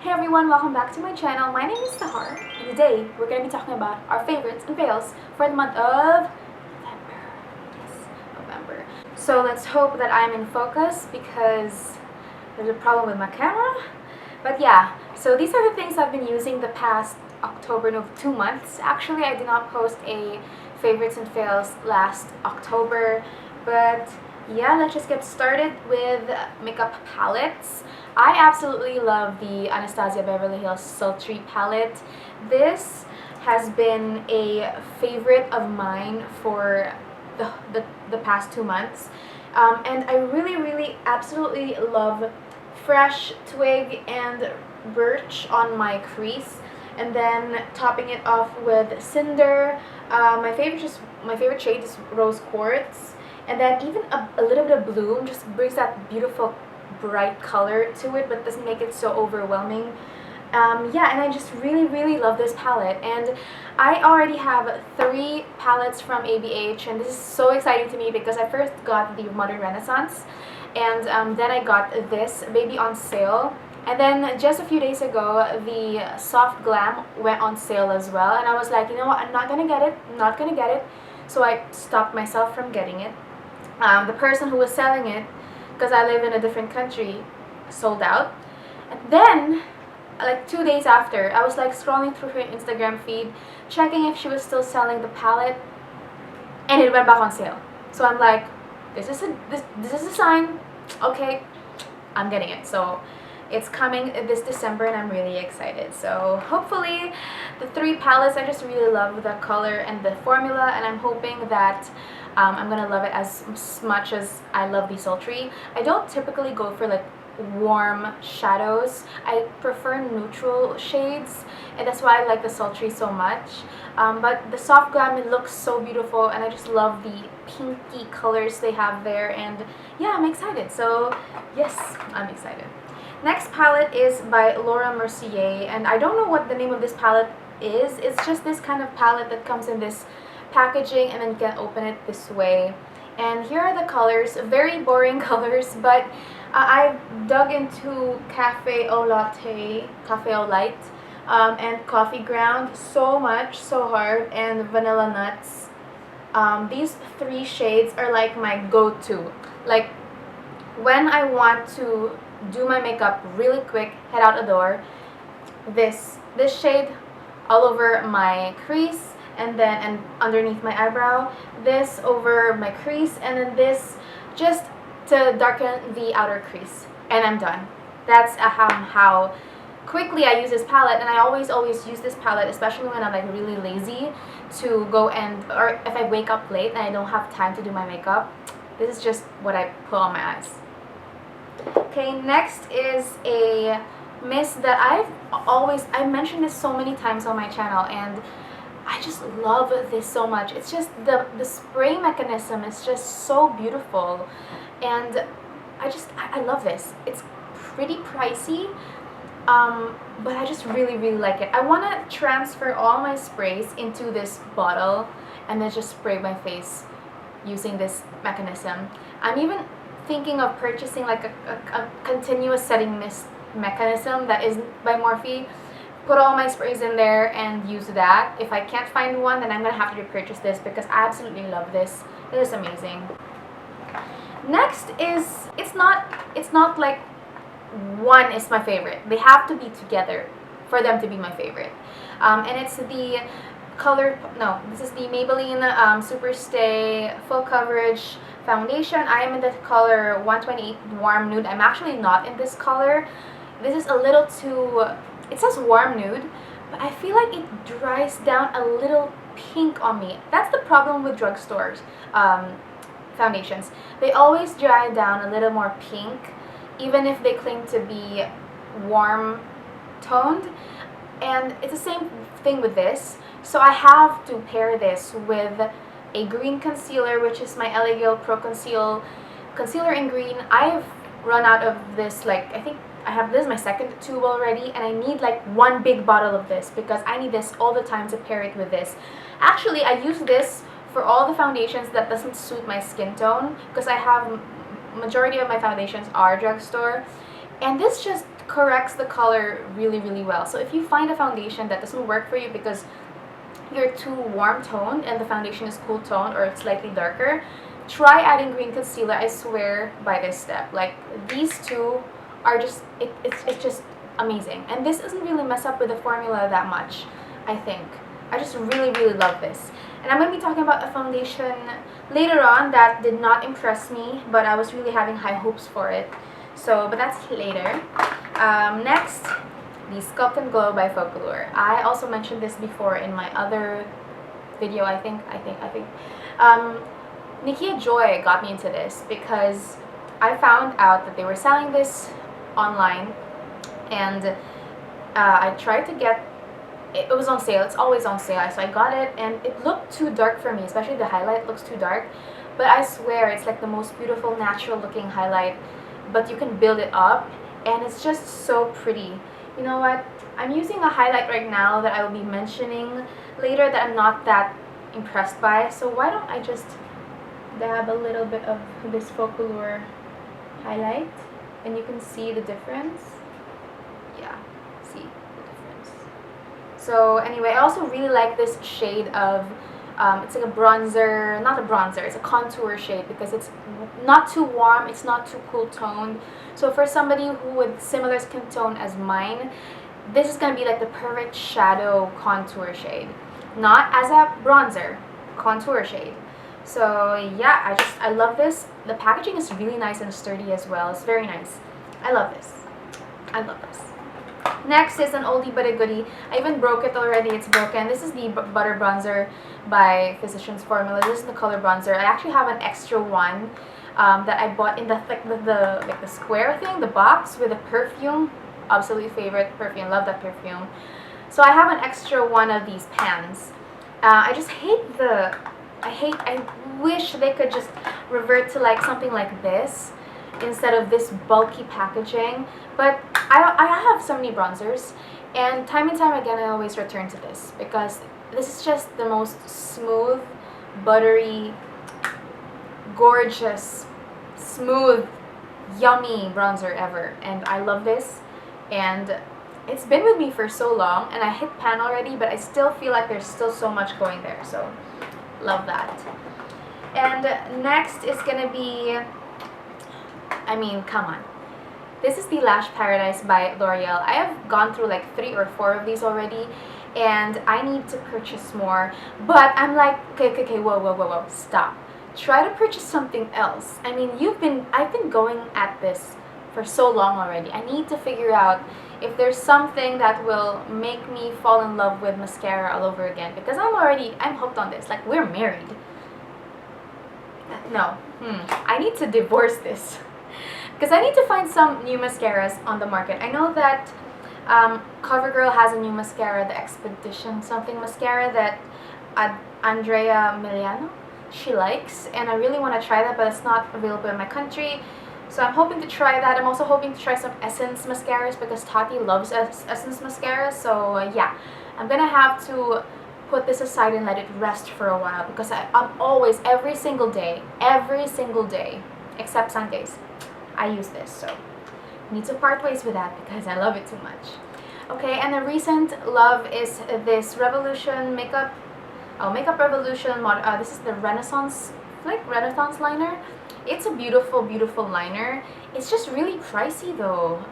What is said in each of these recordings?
Hey everyone, welcome back to my channel. My name is Sahar, and today we're going to be talking about our favorites and fails for the month of November. Yes, November. So let's hope that I'm in focus because there's a problem with my camera. But yeah, so these are the things I've been using the past October, no, 2 months. Actually, I did not post a favorites and fails last October, but yeah, let's just get started with makeup palettes. I absolutely love the Anastasia Beverly Hills Sultry palette. This has been a favorite of mine for the past 2 months. And I really absolutely love fresh twig and birch on my crease, and then topping it off with cinder. My favorite shade is rose quartz, and then even a little bit of bloom just brings that beautiful bright color to it, but doesn't make it so overwhelming. Yeah, and I just really love this palette, and I already have 3 palettes from ABH, and this is so exciting to me because I first got the Modern Renaissance, and then I got this baby on sale, and then just a few days ago the Soft Glam went on sale as well, and I was like, you know what, I'm not gonna get it, so I stopped myself from getting it. The person who was selling it, because I live in a different country, sold out. And then, like 2 days after, I was like scrolling through her Instagram feed, checking if she was still selling the palette, and it went back on sale. So I'm like, this is a sign. Okay, I'm getting it. So it's coming this December, and I'm really excited. So hopefully, the 3 palettes, I just really love the color and the formula, and I'm hoping that I'm gonna love it as much as I love the Sultry. I don't typically go for like warm shadows. I prefer neutral shades, and that's why I like the Sultry so much. But the Soft Glam, it looks so beautiful, and I just love the pinky colors they have there, and yeah, I'm excited. So yes, I'm excited. Next palette is by Laura Mercier, and I don't know what the name of this palette is. It's just this kind of palette that comes in this packaging, and then you can open it this way. And here are the colors, very boring colors, but I dug into Cafe Au Latte, Cafe Au Light, and Coffee Ground so hard, and Vanilla Nuts. These 3 shades are like my go-to. Like when I want to do my makeup really quick, head out the door, this shade all over my crease, and underneath my eyebrow, this over my crease, and then this just to darken the outer crease, and I'm done. That's how quickly I use this palette, and I always use this palette, especially when I'm like really lazy to go or if I wake up late and I don't have time to do my makeup. This is just what I put on my eyes. Okay, next is a mist that I've mentioned this so many times on my channel, and I just love this so much. It's just the spray mechanism is just so beautiful, and I love this. It's pretty pricey, but I just really like it. I want to transfer all my sprays into this bottle and then just spray my face using this mechanism. I'm even thinking of purchasing like a continuous setting mist mechanism that is by Morphe. Put all my sprays in there and use that. If I can't find one, then I'm gonna have to repurchase this because I absolutely love this. It is amazing. Next is, it's not like one is my favorite. They have to be together for them to be my favorite. And it's the this is the Maybelline Superstay Full Coverage Foundation. I am in the color 128 Warm Nude. I'm actually not in this color. This is a little too, it says warm nude, but I feel like it dries down a little pink on me. That's the problem with drugstores foundations. They always dry down a little more pink, even if they claim to be warm toned. And it's the same thing with this. So I have to pair this with a green concealer, which is my LA Girl Pro Concealer in green. I've run out of this, like, I think I have this my second tube already, and I need like 1 big bottle of this because I need this all the time to pair it with this. Actually, I use this for all the foundations that doesn't suit my skin tone because I have majority of my foundations are drugstore, and this just corrects the color really, really well. So if you find a foundation that doesn't work for you because you're too warm toned and the foundation is cool toned or it's slightly darker, try adding green concealer. I swear by this step. Like, these two are just, it's just amazing. And this doesn't really mess up with the formula that much, I think. I just really, really love this. And I'm going to be talking about a foundation later on that did not impress me, but I was really having high hopes for it. So, but that's later. Next, the Sculpt and Glow by Focallure. I also mentioned this before in my other video, I think. Nikia Joy got me into this because I found out that they were selling this online, and I tried to get it. It was on sale. It's always on sale, so I got it, and it looked too dark for me, especially the highlight looks too dark. But I swear it's like the most beautiful natural looking highlight, but you can build it up and it's just so pretty. You know what, I'm using a highlight right now that I will be mentioning later that I'm not that impressed by, so why don't I just dab a little bit of this Focallure highlight and you can see the difference. Yeah, see the difference. So anyway, I also really like this shade of it's like a bronzer, not a bronzer, it's a contour shade because it's not too warm, it's not too cool toned. So for somebody who with similar skin tone as mine, this is going to be like the perfect shadow contour shade. Not as a bronzer, contour shade. So yeah, I love this. The packaging is really nice and sturdy as well. It's very nice. I love this. I love this. Next is an oldie but a goodie. I even broke it already. It's broken. This is the Butter Bronzer by Physicians Formula. This is the color bronzer. I actually have an extra one that I bought in the like the square thing, the box with the perfume. Absolute favorite perfume. Love that perfume. So I have an extra one of these pans. I just hate I wish they could just revert to like something like this instead of this bulky packaging. But I have so many bronzers, and time again I always return to this because this is just the most smooth, buttery, gorgeous, smooth, yummy bronzer ever. And I love this, and it's been with me for so long, and I hit pan already, but I still feel like there's still so much going there, so love that. And next is gonna be, I mean, come on, this is the Lash Paradise by L'Oreal. I have gone through like 3 or 4 of these already, and I need to purchase more, but I'm like, okay, whoa, stop. Try to purchase something else. I mean, I've been going at this for so long already. I need to figure out if there's something that will make me fall in love with mascara all over again, because I'm hooked on this. Like, we're married. No, I need to divorce this because I need to find some new mascaras on the market. I know that CoverGirl has a new mascara, the Expedition something mascara that Andrea Miliano, she likes, and I really want to try that, but it's not available in my country. So I'm hoping to try that. I'm also hoping to try some Essence mascaras because Tati loves Essence mascara. So yeah, I'm gonna have to put this aside and let it rest for a while because I'm always, every single day, except Sundays, I use this. So I need to part ways with that because I love it too much. Okay, and the recent love is this Revolution Makeup Revolution. This is the Renaissance liner. It's a beautiful, beautiful liner. It's just really pricey though.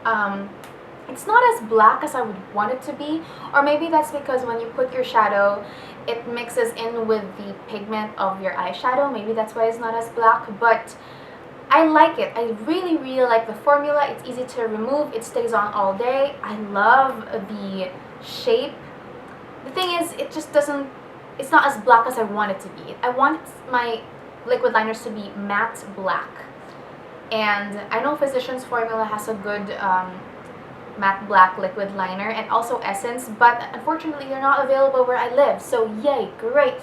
It's not as black as I would want it to be, or maybe that's because when you put your shadow, it mixes in with the pigment of your eyeshadow. Maybe that's why it's not as black, but I like it. I really, really like the formula. It's easy to remove. It stays on all day. I love the shape. The thing is, it just doesn't, it's not as black as I want it to be. I want my liquid liners to be matte black. And I know Physicians Formula has a good matte black liquid liner, and also Essence, but unfortunately they're not available where I live. So yay, great.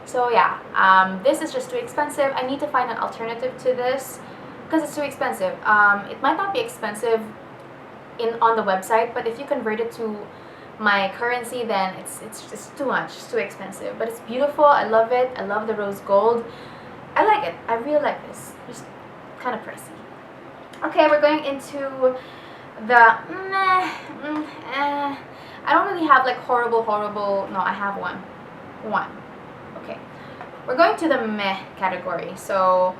So yeah, this is just too expensive. I need to find an alternative to this because it's too expensive. It might not be expensive on the website, but if you convert it to my currency, then it's just too much. It's too expensive, but it's beautiful. I love it. I love the rose gold. I like it. I really like this. Just kind of pricey. Okay, we're going into The I don't really have like horrible. No, I have one. Okay. We're going to the meh category. So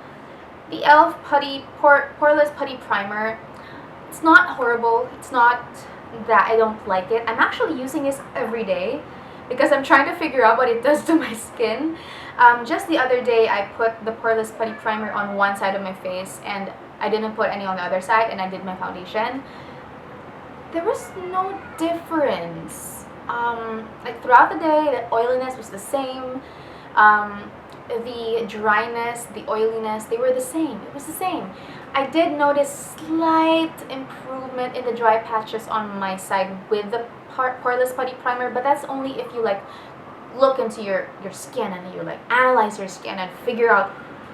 the e.l.f. Poreless Putty Primer. It's not horrible. It's not that I don't like it. I'm actually using this every day because I'm trying to figure out what it does to my skin. Just the other day, I put the Poreless Putty Primer on one side of my face and I didn't put any on the other side, and I did my foundation. There was no difference. Like throughout the day, the oiliness was the same. The dryness, the oiliness, they were the same. It was the same. I did notice slight improvement in the dry patches on my side with the Poreless Putty Primer, but that's only if you like look into your skin and you like analyze your skin and figure out,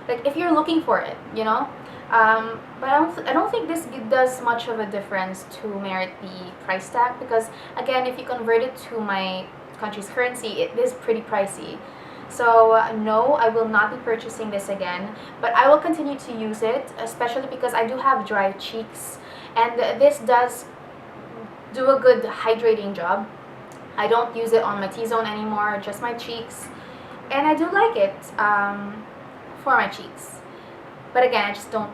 like, if you're looking for it, you know. But I don't think this does much of a difference to merit the price tag, because again, if you convert it to my country's currency, it is pretty pricey. So no, I will not be purchasing this again, but I will continue to use it, especially because I do have dry cheeks, and this does do a good hydrating job. I don't use it on my T-zone anymore, just my cheeks, and I do like it for my cheeks. But again, I just don't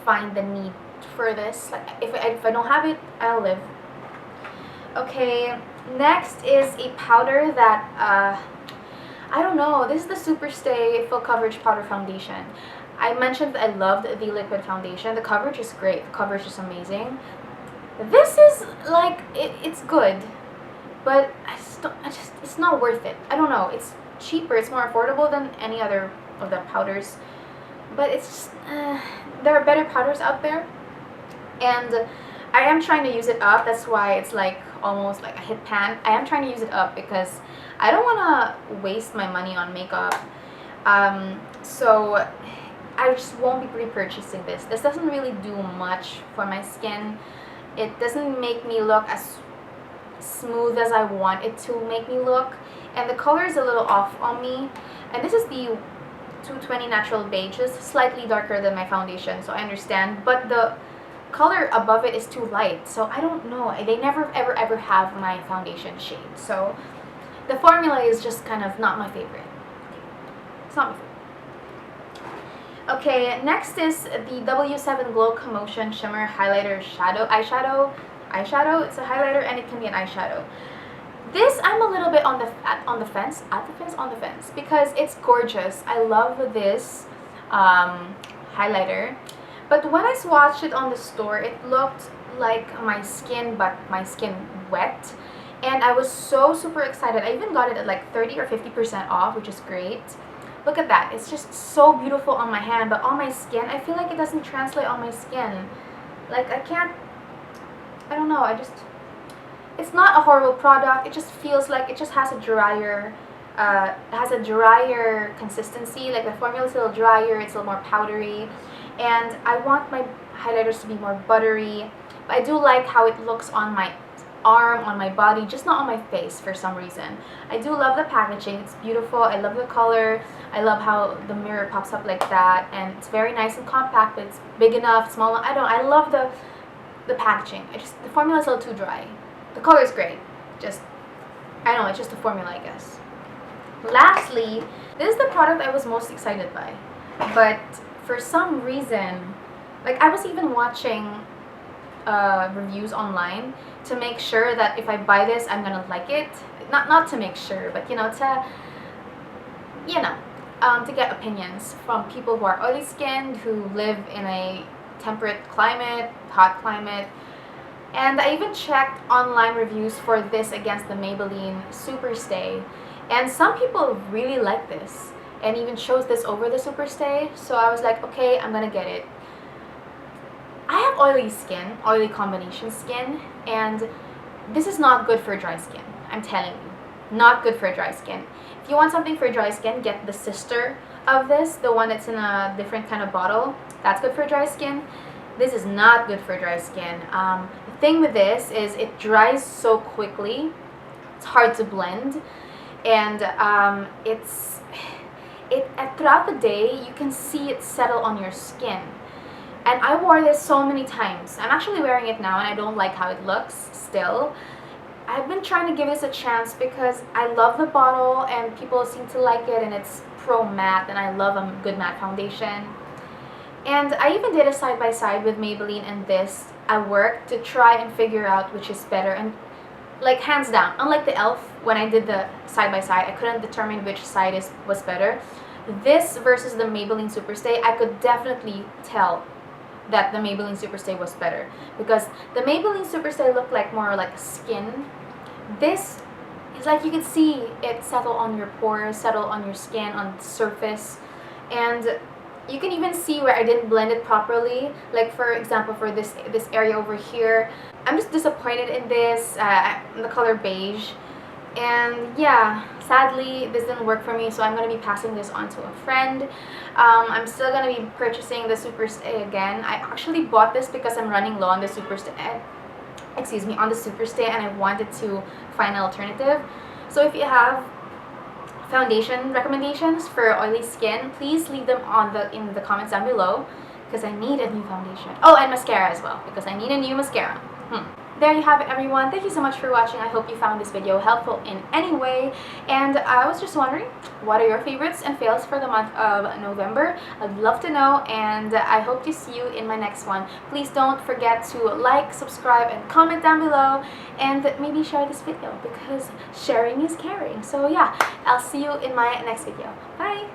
find the need for this. Like, if I don't have it, I'll live. Okay, next is a powder that I don't know. This is the Superstay Full Coverage Powder Foundation. I mentioned that I loved the liquid foundation. The coverage is great. The coverage is amazing. This is like it's good, but it's not worth it. I don't know. It's cheaper. It's more affordable than any other of the powders. But it's just, there are better powders out there, and I am trying to use it up. That's why it's like almost like a hit pan. I am trying to use it up because I don't want to waste my money on makeup. So I just won't be repurchasing this. This doesn't really do much for my skin. It doesn't make me look as smooth as I want it to make me look, and the color is a little off on me. And this is the 220 Natural Beige, slightly darker than my foundation, so I understand, but the color above it is too light, so I don't know. They never ever have my foundation shade, so the formula is just kind of not my favorite. It's not my favorite. Okay, next is the W7 Glow Commotion Shimmer Highlighter Eyeshadow. It's a highlighter and it can be an eyeshadow. This I'm a little bit on the fence, because it's gorgeous. I love this highlighter, but when I swatched it on the store, it looked like my skin, but my skin wet, and I was so super excited. I even got it at like 30 or 50% off, which is great. Look at that. It's just so beautiful on my hand, but on my skin, I feel like it doesn't translate on my skin. Like, I don't know, it's not a horrible product. It just feels like it just has a drier consistency. Like the formula is a little drier, it's a little more powdery, and I want my highlighters to be more buttery. But I do like how it looks on my arm, on my body, just not on my face for some reason. I do love the packaging. It's beautiful. I love the color. I love how the mirror pops up like that, and it's very nice and compact, but it's big enough, small enough. I love the packaging. The formula is a little too dry. The color is great. I don't know, it's just the formula, I guess. Lastly, this is the product I was most excited by. But for some reason, like, I was even watching reviews online to make sure that if I buy this, I'm gonna like it. Not to make sure, but to get opinions from people who are oily skinned, who live in a temperate climate, hot climate. And I even checked online reviews for this against the Maybelline Superstay, and some people really like this and even chose this over the Superstay. So I was like, okay, I'm gonna get it. I have oily skin, oily combination skin, and this is not good for dry skin. I'm telling you, not good for dry skin. If you want something for dry skin, get the sister of this, the one that's in a different kind of bottle. That's good for dry skin. This is not good for dry skin. The thing with this is it dries so quickly. It's hard to blend, and throughout the day you can see it settle on your skin. And I wore this so many times. I'm actually wearing it now and I don't like how it looks still. I've been trying to give this a chance because I love the bottle and people seem to like it, and it's pro matte and I love a good matte foundation. And I even did a side-by-side with Maybelline and this at work to try and figure out which is better, and like hands down, unlike the e.l.f. when I did the side-by-side, I couldn't determine which side was better. This versus the Maybelline Superstay, I could definitely tell that the Maybelline Superstay was better because the Maybelline Superstay looked like more like skin. This is like you can see it settle on your pores, settle on your skin, on the surface, and you can even see where I didn't blend it properly. Like for example, for this area over here, I'm just disappointed in this, the color beige. And yeah, sadly this didn't work for me, so I'm going to be passing this on to a friend. I'm still going to be purchasing the Superstay again. I actually bought this because I'm running low on the Superstay, on the Superstay, and I wanted to find an alternative. So if you have foundation recommendations for oily skin, please leave them in the comments down below because I need a new foundation. Oh, and mascara as well because I need a new mascara. There you have it, everyone. Thank you so much for watching. I hope you found this video helpful in any way. And I was just wondering, what are your favorites and fails for the month of November? I'd love to know, and I hope to see you in my next one. Please don't forget to like, subscribe, and comment down below, and maybe share this video because sharing is caring. So yeah, I'll see you in my next video. Bye!